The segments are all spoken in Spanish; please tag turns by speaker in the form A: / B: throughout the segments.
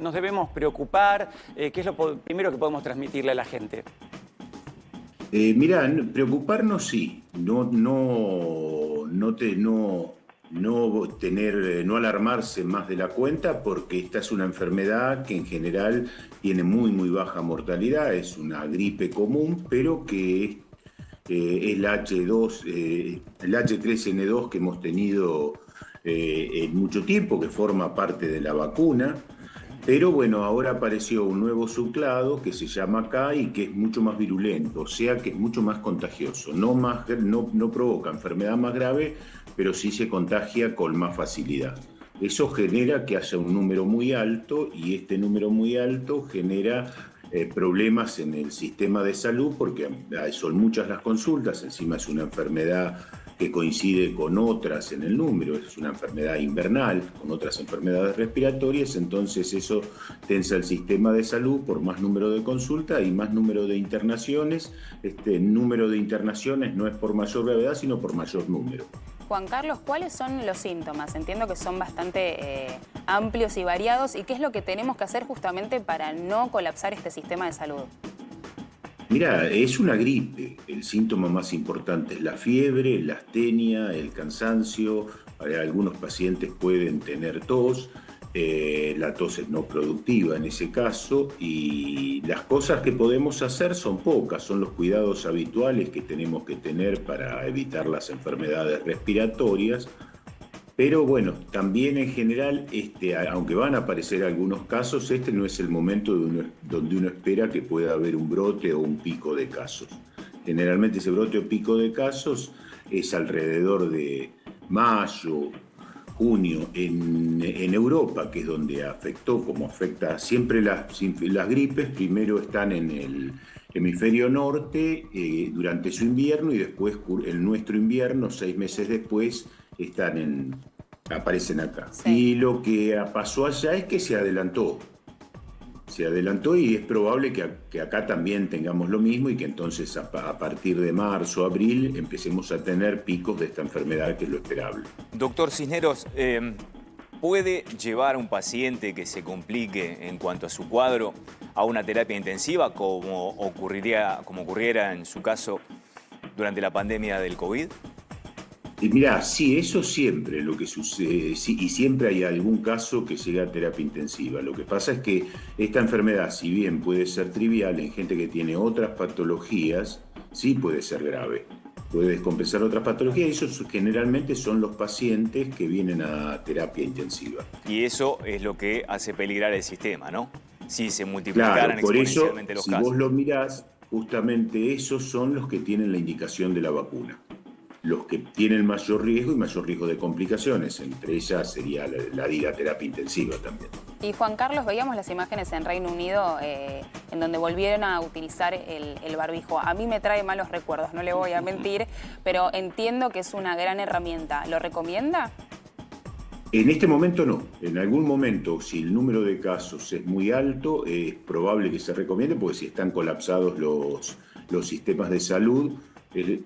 A: nos debemos preocupar? ¿Qué es lo primero que podemos transmitirle a la gente?
B: Mirá, preocuparnos sí, no alarmarse más de la cuenta, porque esta es una enfermedad que en general tiene muy baja mortalidad, es una gripe común, pero que es el H2, el H3N2 que hemos tenido en mucho tiempo, que forma parte de la vacuna. Pero bueno, ahora apareció un nuevo subclado que se llama K y que es mucho más virulento, o sea que es mucho más contagioso. No provoca enfermedad más grave, pero sí se contagia con más facilidad. Eso genera que haya un número muy alto, y este número muy alto genera problemas en el sistema de salud, porque son muchas las consultas. Encima es una enfermedad que coincide con otras en el número, es una enfermedad invernal, con otras enfermedades respiratorias. Entonces eso tensa el sistema de salud por más número de consultas y más número de internaciones. Este número de internaciones no es por mayor gravedad, sino por mayor número.
C: Juan Carlos, ¿cuáles son los síntomas? Entiendo que son bastante amplios y variados. ¿Y qué es lo que tenemos que hacer justamente para no colapsar este sistema de salud?
B: Mira, es una gripe. El síntoma más importante es la fiebre, la astenia, el cansancio. Algunos pacientes pueden tener tos. La tos es no productiva en ese caso, y las cosas que podemos hacer son pocas, son los cuidados habituales que tenemos que tener para evitar las enfermedades respiratorias. Pero bueno, también en general, aunque van a aparecer algunos casos, este no es el momento donde uno espera que pueda haber un brote o un pico de casos. Generalmente ese brote o pico de casos es alrededor de mayo, junio, en Europa, que es donde afectó, como afecta siempre las gripes. Primero están en el hemisferio norte durante su invierno, y después en nuestro invierno, 6 meses después, aparecen acá.
C: Sí.
B: Y lo que pasó allá es que se adelantó, y es probable que acá también tengamos lo mismo, y que entonces a partir de marzo, abril, empecemos a tener picos de esta enfermedad, que es lo esperable.
D: Doctor Cisneros, ¿puede llevar a un paciente que se complique en cuanto a su cuadro a una terapia intensiva, como ocurriera en su caso durante la pandemia del COVID?
B: Y mirá, sí, eso siempre lo que sucede, sí, y siempre hay algún caso que llega a terapia intensiva. Lo que pasa es que esta enfermedad, si bien puede ser trivial en gente que tiene otras patologías, sí puede ser grave. Puede descompensar otras patologías, y esos generalmente son los pacientes que vienen a terapia intensiva.
D: Y eso es lo que hace peligrar el sistema, ¿no? Si se multiplicaran exponencialmente los casos.
B: Si vos lo mirás, justamente esos son los que tienen la indicación de la vacuna. Los que tienen mayor riesgo y mayor riesgo de complicaciones, entre ellas sería la terapia intensiva también.
C: Y Juan Carlos, veíamos las imágenes en Reino Unido en donde volvieron a utilizar el barbijo. A mí me trae malos recuerdos, no le voy a mentir, pero entiendo que es una gran herramienta. ¿Lo recomienda?
B: En este momento no. En algún momento, si el número de casos es muy alto, es probable que se recomiende, porque si están colapsados los sistemas de salud, ¿qué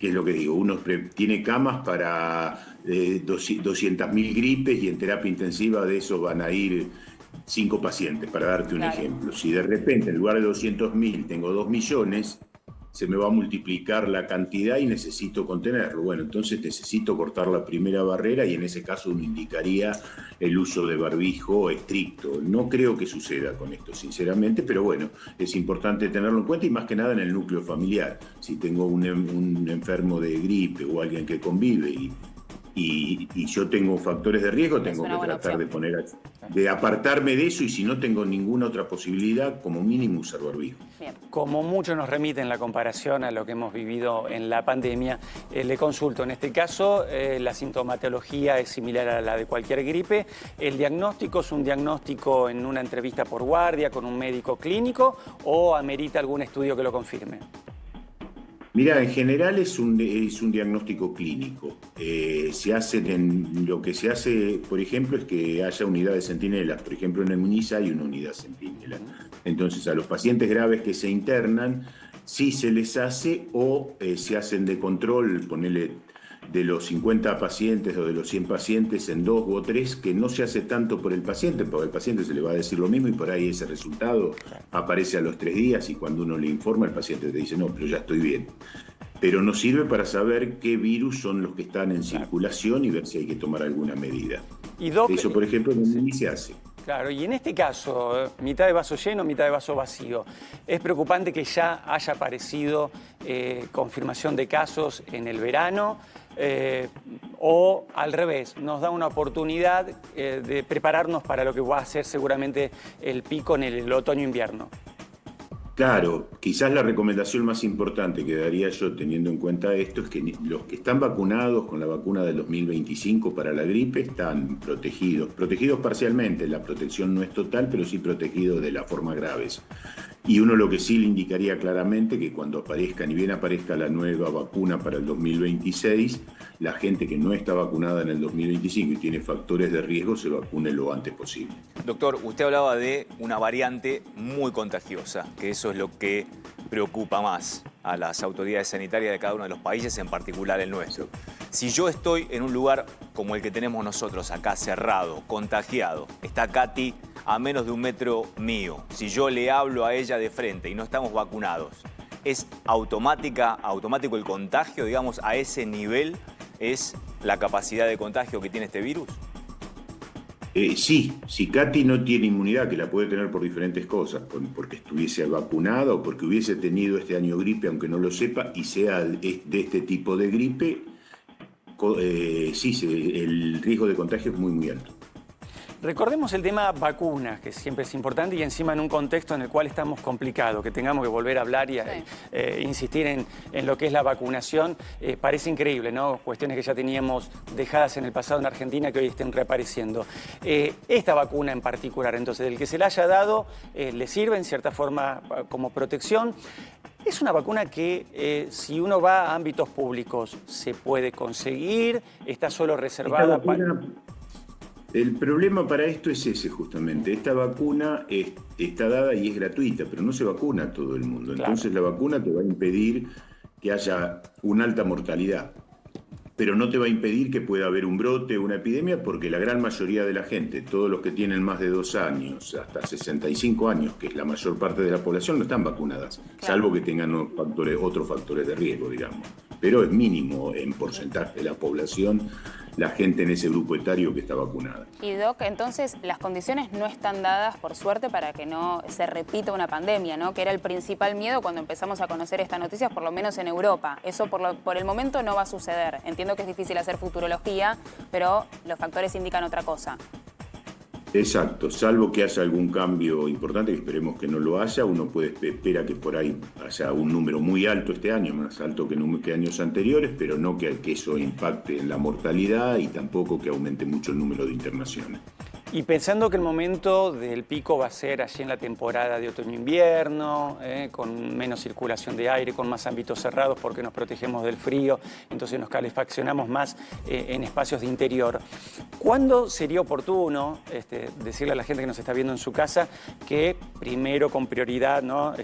B: es lo que digo? Uno tiene camas para 200.000 gripes, y en terapia intensiva de esos van a ir 5 pacientes, para darte un ejemplo. Si de repente en lugar de 200.000 tengo 2 millones, se me va a multiplicar la cantidad y necesito contenerlo. Bueno, entonces necesito cortar la primera barrera, y en ese caso uno indicaría el uso de barbijo estricto. No creo que suceda con esto, sinceramente, pero bueno, es importante tenerlo en cuenta, y más que nada en el núcleo familiar. Si tengo un enfermo de gripe o alguien que convive y yo tengo factores de riesgo, tengo que tratar de apartarme de eso, y si no tengo ninguna otra posibilidad, como mínimo usar barbijo.
C: Bien.
A: Como mucho nos remiten la comparación a lo que hemos vivido en la pandemia, le consulto, en este caso la sintomatología es similar a la de cualquier gripe. ¿El diagnóstico es un diagnóstico en una entrevista por guardia con un médico clínico, o amerita algún estudio que lo confirme?
B: Mira, en general es un diagnóstico clínico. Lo que se hace, por ejemplo, es que haya unidades centinelas. Por ejemplo, en el MUNISA hay una unidad centinela. Entonces, a los pacientes graves que se internan, sí se les hace, o se hacen de control, ponele de los 50 pacientes o de los 100 pacientes en 2 o 3 que no se hace tanto por el paciente, porque al paciente se le va a decir lo mismo y por ahí ese resultado aparece a los 3 días y cuando uno le informa el paciente te dice no, pero ya estoy bien. Pero nos sirve para saber qué virus son los que están en circulación y ver si hay que tomar alguna medida.
A: Y Doc,
B: eso, por ejemplo, en el se hace.
A: Claro, y en este caso, mitad de vaso lleno, mitad de vaso vacío. Es preocupante que ya haya aparecido confirmación de casos en el verano o al revés, nos da una oportunidad de prepararnos para lo que va a ser seguramente el pico en el otoño-invierno.
B: Claro, quizás la recomendación más importante que daría yo teniendo en cuenta esto es que los que están vacunados con la vacuna del 2025 para la gripe están protegidos parcialmente, la protección no es total, pero sí protegidos de las formas graves. Y uno lo que sí le indicaría claramente que cuando aparezca, ni bien aparezca la nueva vacuna para el 2026, la gente que no está vacunada en el 2025 y tiene factores de riesgo se vacune lo antes posible.
D: Doctor, usted hablaba de una variante muy contagiosa, que eso es lo que preocupa más a las autoridades sanitarias de cada uno de los países, en particular el nuestro. Si yo estoy en un lugar como el que tenemos nosotros acá, cerrado, contagiado, está Katy a menos de 1 metro mío, si yo le hablo a ella de frente y no estamos vacunados, ¿es automático el contagio, digamos, a ese nivel es la capacidad de contagio que tiene este virus?
B: Sí, si Katy no tiene inmunidad, que la puede tener por diferentes cosas, porque estuviese vacunada o porque hubiese tenido este año gripe, aunque no lo sepa, y sea de este tipo de gripe, sí, el riesgo de contagio es muy, muy alto.
A: Recordemos el tema vacunas, que siempre es importante y encima en un contexto en el cual estamos complicados, que tengamos que volver a hablar y insistir en lo que es la vacunación, parece increíble, ¿no? Cuestiones que ya teníamos dejadas en el pasado en Argentina que hoy estén reapareciendo. Esta vacuna en particular, entonces, el que se la haya dado, le sirve en cierta forma como protección. Es una vacuna que si uno va a ámbitos públicos se puede conseguir, está solo reservada para...
B: El problema para esto es ese justamente. Esta vacuna está dada y es gratuita, pero no se vacuna a todo el mundo. Entonces la vacuna te va a impedir que haya una alta mortalidad, pero no te va a impedir que pueda haber un brote, una epidemia, porque la gran mayoría de la gente, todos los que tienen más de 2 años, hasta 65 años, que es la mayor parte de la población, no están vacunadas, salvo que tengan otros factores de riesgo, digamos. Pero es mínimo en porcentaje de la población la gente en ese grupo etario que está vacunada.
C: Y Doc, entonces las condiciones no están dadas, por suerte, para que no se repita una pandemia, ¿no? Que era el principal miedo cuando empezamos a conocer estas noticias, por lo menos en Europa. Eso por el momento no va a suceder. Entiendo que es difícil hacer futurología, pero los factores indican otra cosa.
B: Exacto, salvo que haya algún cambio importante, que esperemos que no lo haya, uno espera que por ahí haya un número muy alto este año, más alto que años anteriores, pero no que eso impacte en la mortalidad y tampoco que aumente mucho el número de internaciones.
A: Y pensando que el momento del pico va a ser allí en la temporada de otoño-invierno, con menos circulación de aire, con más ámbitos cerrados porque nos protegemos del frío, entonces nos calefaccionamos más en espacios de interior. ¿Cuándo sería oportuno decirle a la gente que nos está viendo en su casa que primero con prioridad, ¿no?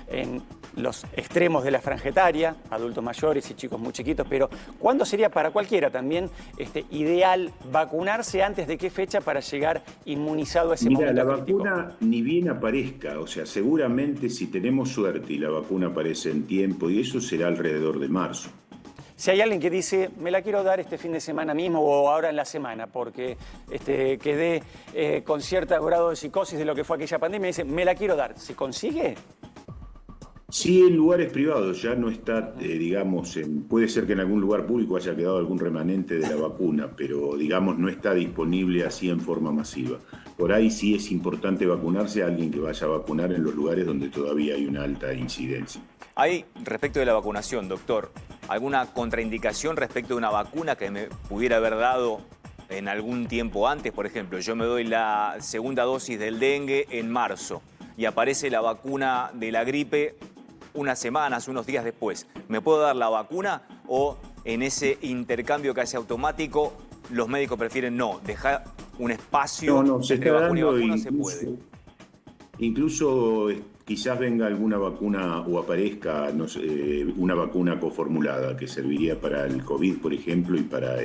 A: En los extremos de la franja etaria, adultos mayores y chicos muy chiquitos, pero ¿cuándo sería para cualquiera también ideal vacunarse? ¿Antes de qué fecha para llegar inmunizado a ese momento
B: la
A: crítico?
B: vacuna ni bien aparezca, o sea, seguramente si tenemos suerte y la vacuna aparece en tiempo y eso será alrededor de marzo.
A: Si hay alguien que dice, me la quiero dar este fin de semana mismo o ahora en la semana, porque quedé con cierto grado de psicosis de lo que fue aquella pandemia, dice, me la quiero dar, ¿se consigue?
B: Sí, en lugares privados, ya no está, digamos, puede ser que en algún lugar público haya quedado algún remanente de la vacuna, pero, digamos, no está disponible así en forma masiva. Por ahí sí es importante vacunarse a alguien que vaya a vacunar en los lugares donde todavía hay una alta incidencia.
D: Hay, respecto de la vacunación, doctor, alguna contraindicación respecto de una vacuna que me pudiera haber dado en algún tiempo antes? Por ejemplo, yo me doy la segunda dosis del dengue en marzo y aparece la vacuna de la gripe unas semanas, unos días después. ¿Me puedo dar la vacuna o en ese intercambio casi automático los médicos prefieren no, dejar un espacio
B: se
D: entre
B: está
D: vacuna y
B: dando
D: vacuna? Se puede.
B: Incluso quizás venga alguna vacuna o aparezca no sé, una vacuna coformulada que serviría para el COVID, por ejemplo, y para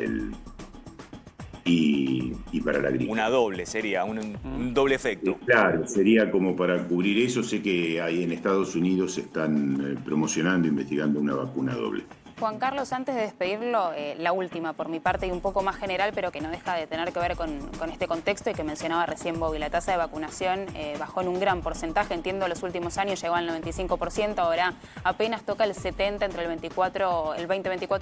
B: la gripe.
D: Una doble, sería un doble efecto.
B: Claro, sería como para cubrir eso. Sé que ahí en Estados Unidos se están promocionando, investigando una vacuna doble.
C: Juan Carlos, antes de despedirlo, la última por mi parte y un poco más general, pero que no deja de tener que ver con este contexto y que mencionaba recién Bobby. La tasa de vacunación bajó en un gran porcentaje, entiendo los últimos años llegó al 95%, ahora apenas toca el 70% entre el 2024 y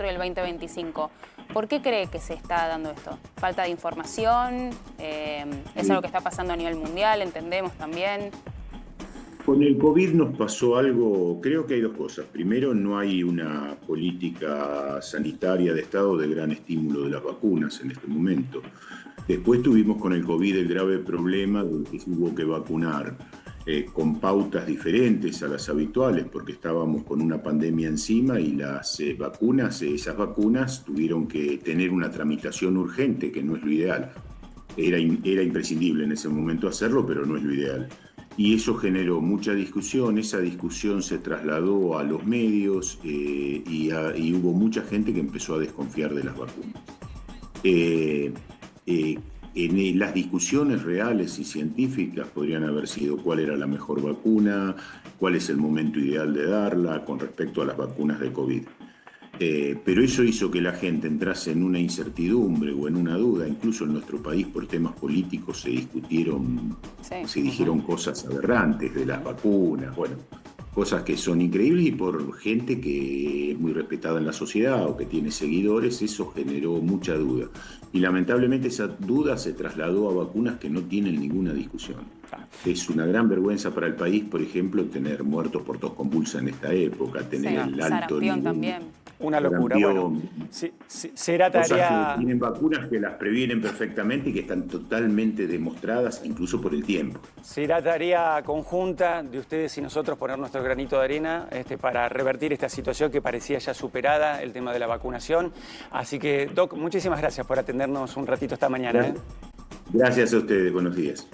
C: el 2025. ¿Por qué cree que se está dando esto? ¿Falta de información? ¿Es algo que está pasando a nivel mundial? ¿Entendemos también?
B: Con el COVID nos pasó algo, creo que hay dos cosas. Primero, no hay una política sanitaria de Estado de gran estímulo de las vacunas en este momento. Después tuvimos con el COVID el grave problema de que hubo que vacunar con pautas diferentes a las habituales, porque estábamos con una pandemia encima y esas vacunas tuvieron que tener una tramitación urgente, que no es lo ideal. Era imprescindible en ese momento hacerlo, pero no es lo ideal. Y eso generó mucha discusión, esa discusión se trasladó a los medios y hubo mucha gente que empezó a desconfiar de las vacunas. En las discusiones reales y científicas podrían haber sido cuál era la mejor vacuna, cuál es el momento ideal de darla con respecto a las vacunas de COVID. Pero eso hizo que la gente entrase en una incertidumbre o en una duda. Incluso en nuestro país, por temas políticos, se dijeron cosas aberrantes de las vacunas, bueno, cosas que son increíbles, y por gente que es muy respetada en la sociedad o que tiene seguidores, eso generó mucha duda. Y lamentablemente esa duda se trasladó a vacunas que no tienen ninguna discusión. Es una gran vergüenza para el país, por ejemplo, tener muertos por tos convulsa en esta época, tener el alto nivel.
C: También.
A: Una locura. Bueno, será tarea...
B: Tienen vacunas que las previenen perfectamente y que están totalmente demostradas, incluso por el tiempo.
A: Será tarea conjunta de ustedes y nosotros poner nuestro granito de arena para revertir esta situación que parecía ya superada, el tema de la vacunación. Así que, Doc, muchísimas gracias por atendernos un ratito esta mañana.
B: Gracias a ustedes, buenos días.